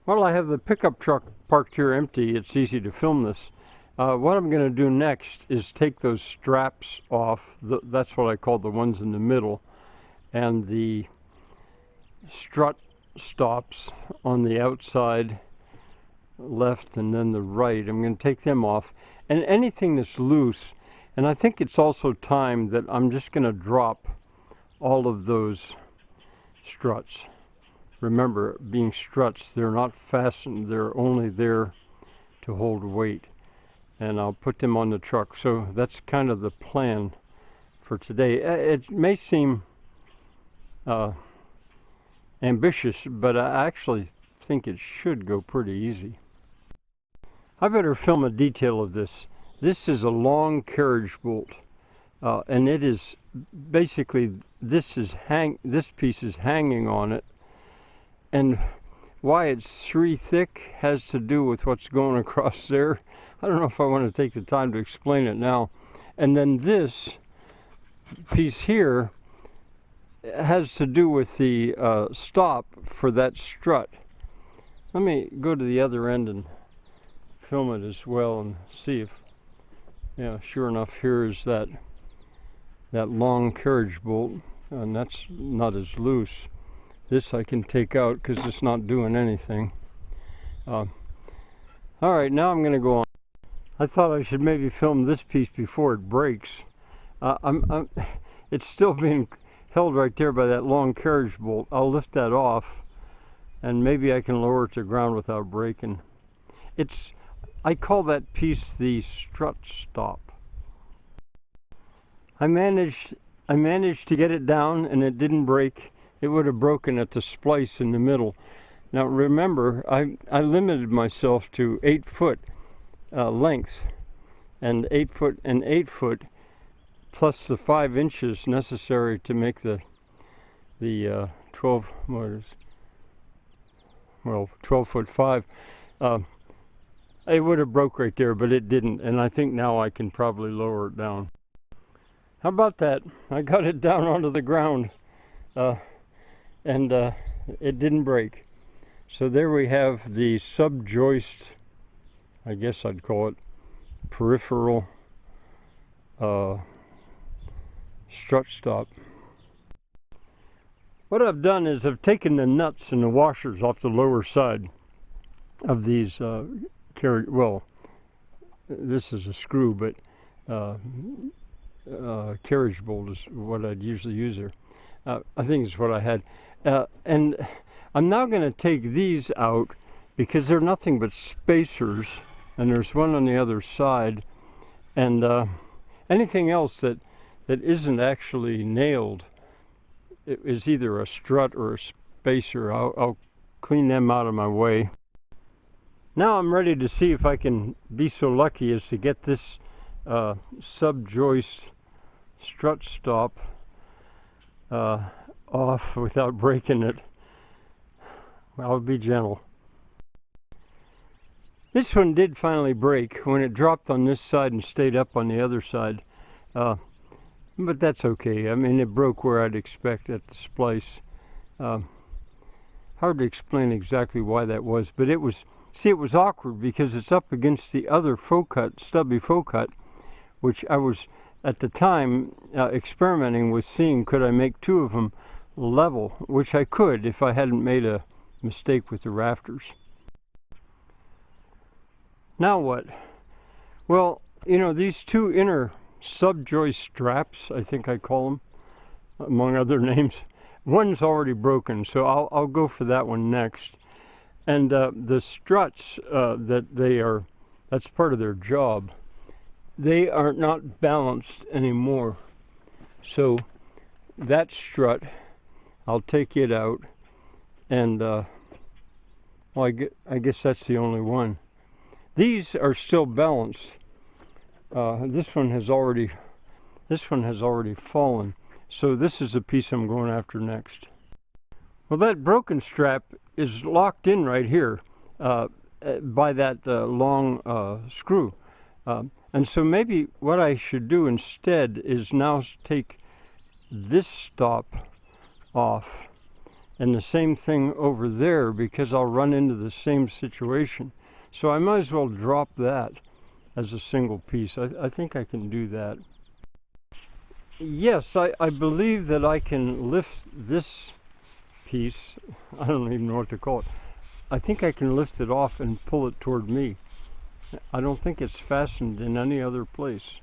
Well, I have the pickup truck parked here empty. It's easy to film this. What I'm going to do next is take those straps off. That's what I call the ones in the middle. And the strut stops on the outside left and then the right. I'm going to take them off. And anything that's loose, and I think it's also time that I'm just going to drop all of those struts. Remember, being struts, they're not fastened, they're only there to hold weight. And I'll put them on the truck. So that's kind of the plan for today. It may seem ambitious, but I actually think it should go pretty easy. I better film a detail of this. This is a long carriage bolt, and it is basically, this piece is hanging on it. And why it's 3 thick has to do with what's going across there. I don't know if I want to take the time to explain it now. And then this piece here has to do with the stop for that strut. Let me go to the other end and film it as well and see if, yeah, sure enough, here is that long carriage bolt, and that's not as loose. This I can take out because it's not doing anything. All right, now I'm going to go on. I thought I should maybe film this piece before it breaks. It's still being held right there by that long carriage bolt. I'll lift that off, and maybe I can lower it to ground without breaking. I call that piece the strut stop. I managed to get it down, and it didn't break. It would have broken at the splice in the middle. Now remember, I limited myself to 8 foot length, and 8 foot and 8 foot, plus the 5 inches necessary to make the 12 foot 5. It would have broke right there, but it didn't, and I think now I can probably lower it down. How about that? I got it down onto the ground. And it didn't break. So there we have the subjoist, I guess I'd call it, peripheral strut stop. What I've done is I've taken the nuts and the washers off the lower side of these well, this is a screw, but carriage bolt is what I'd usually use there. I think it's what I had. And I'm now going to take these out because they're nothing but spacers, and there's one on the other side. And anything else that isn't actually nailed is either a strut or a spacer. I'll clean them out of my way. Now I'm ready to see if I can be so lucky as to get this subjoist strut stop off without breaking it. I'll be gentle. This one did finally break when it dropped on this side and stayed up on the other side, but that's okay. I mean, it broke where I'd expect at the splice. Hard to explain exactly why that was, but it was awkward because it's up against the other faux cut, stubby faux cut, which I was at the time experimenting with, seeing could I make 2 of them level, which I could if I hadn't made a mistake with the rafters. Now what? Well, you know, these 2 inner subjoist straps, I think I call them, among other names, one's already broken, so I'll go for that one next. And the struts that's part of their job, they are not balanced anymore. So that strut, I'll take it out, and well, I guess that's the only one. These are still balanced. This one has already fallen. So this is the piece I'm going after next. Well, that broken strap is locked in right here by that long screw. And so maybe what I should do instead is now take this stop off and the same thing over there, because I'll run into the same situation. So I might as well drop that as a single piece. I think I can do that. Yes, I believe that I can lift this piece. I don't even know what to call it. I think I can lift it off and pull it toward me. I don't think it's fastened in any other place.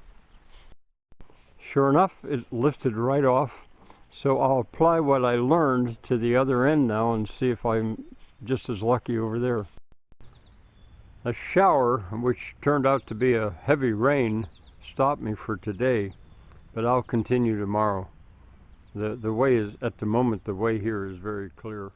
Sure enough, it lifted right off. So I'll apply what I learned to the other end now and see if I'm just as lucky over there. A shower, which turned out to be a heavy rain, stopped me for today, but I'll continue tomorrow. The way is, at the moment, the way here is very clear.